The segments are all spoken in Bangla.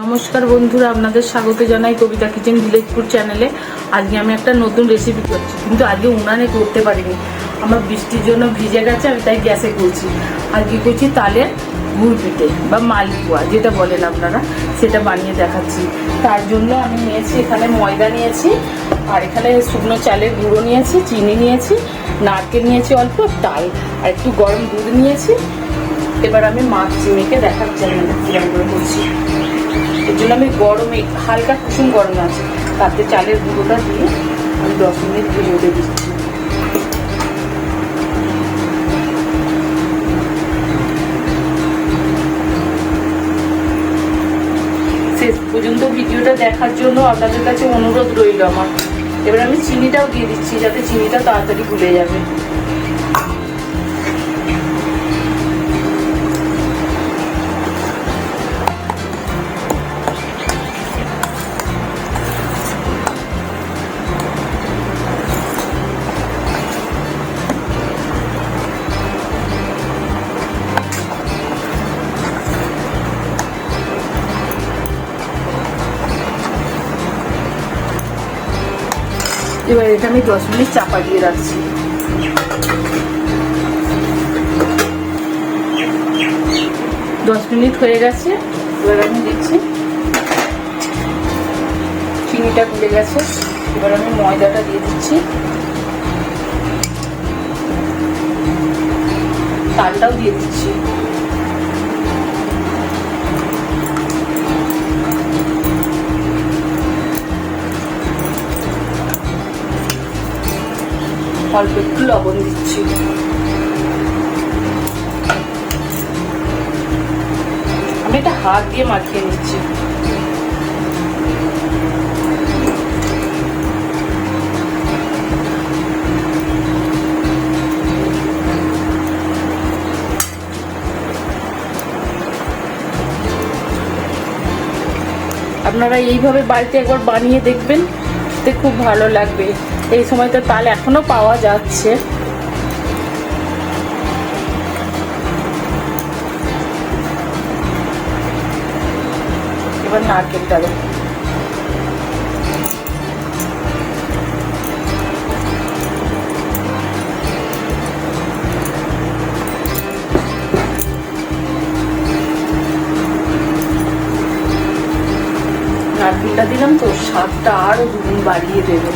নমস্কার বন্ধুরা, আপনাদের স্বাগত জানাই কবিতা কিচেন ভিলেজ ফুড চ্যানেলে। আজকে আমি একটা নতুন রেসিপি করছি, কিন্তু আজকে উনানে করতে পারিনি। আমার বৃষ্টির জন্য ভিজে গেছে, আমি তাই গ্যাসে করছি। আজকে করছি তালের গুড় পিঠে বা মালপোয়া যেটা বলেন আপনারা, সেটা বানিয়ে দেখাচ্ছি। তার জন্য আমি নিয়েছি এখানে ময়দা নিয়েছি, আর এখানে শুকনো চালের গুঁড়ো নিয়েছি, চিনি নিয়েছি, নারকেল নিয়েছি অল্প, তাল আর একটু গরম দুধ নিয়েছি। এবার আমি মাখছি, মেখে দেখাচ্ছি আপনাদের কিরকম করে করছি। এর জন্য আমি গরমে হালকা কুসুম গরম আছে, তাতে চালের গুঁড়োটা দিয়ে আমি 10 মিনিট ভিজিয়ে দিচ্ছি। শেষ পর্যন্ত ভিডিওটা দেখার জন্য আপনাদের কাছে অনুরোধ রইল আমার। এবার আমি চিনিটাও দিয়ে দিচ্ছি, যাতে চিনিটা তাড়াতাড়ি গুলে যাবে। এবার এটা আমি 10 মিনিট চাপা দিয়ে রাখছি। 10 মিনিট হয়ে গেছে। এবার আমি দিচ্ছি, চিনিটা গুলে গেছে। এবার আমি ময়দাটা দিয়ে দিচ্ছি, তালটাও দিয়ে দিচ্ছি। অল্প একটু লবণ দিচ্ছি। আমি এটা হাত দিয়ে মাখিয়ে নিচ্ছি। আপনারা এইভাবে বাড়িতে একবার বানিয়ে দেখবেন, খেতে খুব ভালো লাগবে। এই সময় তো তাল এখনো পাওয়া যাচ্ছে। এবার নারকেলটা দেব। নারকেলটা দিলাম তো স্বাদটা আরো দুগুণ বাড়িয়ে দেবে।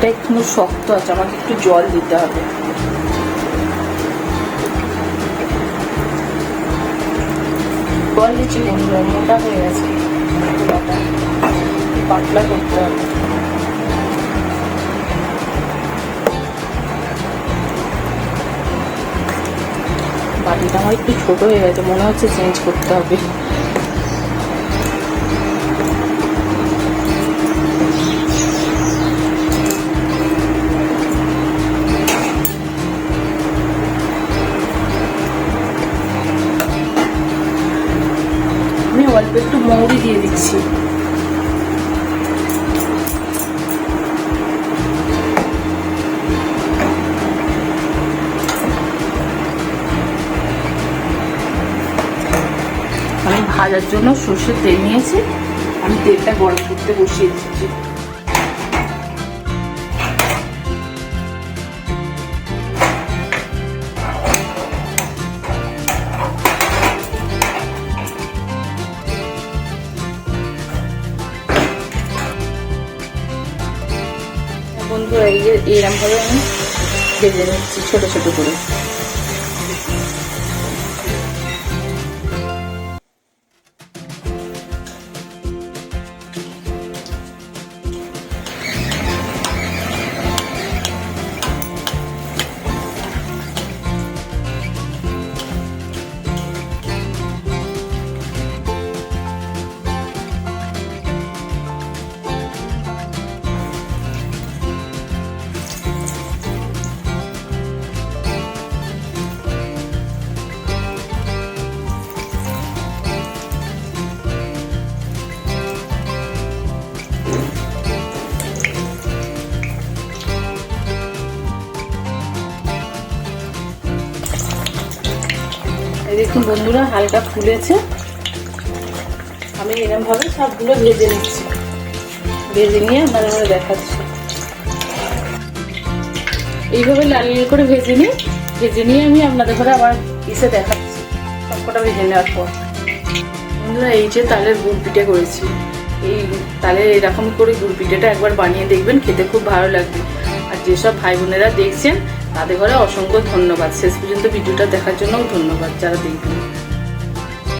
এটা একটু শক্ত আছে, আমাকে একটু জল দিতে হবে। জল দিচ্ছি বন্ধুরা, মোটা হয়ে গেছে, পাতলা করতে হবে। বাটিটা আমার একটু ছোট হয়ে গেছে, মনে হচ্ছে চেঞ্জ করতে হবে। আমি অল্প একটু মৌরি দিয়ে দিচ্ছি। আমি ভাজার জন্য সর্ষের তেল নিয়েছি, আমি তেলটা গরম করতে বসিয়ে দিচ্ছি। বন্ধুরা, এই যে এরকম ভাবে আমি ভেজে নিচ্ছি ছোট ছোট করে। এই দেখুন বন্ধুরা হালকা ফুলেছে। আমি এরকম ভাবে সবগুলো ভেজে নিচ্ছি, ভেজে নিয়ে আপনাদের মধ্যে দেখাচ্ছি। এইভাবে লাল লাল করে ভেজে নিয়ে আমি আপনাদের ঘরে আবার এসে দেখাচ্ছি সবকটা ভেজে নেওয়ার পর। বন্ধুরা এই যে তালের গুড় পিঠে করেছি, এই তালের এরকম করে গুড় পিঠেটা একবার বানিয়ে দেখবেন, খেতে খুব ভালো লাগবে। আর যেসব ভাই বোনেরা দেখছেন তাদের ঘরে অসংখ্য ধন্যবাদ। শেষ পর্যন্ত ভিডিওটা দেখার জন্য ধন্যবাদ যারা দেখবেন।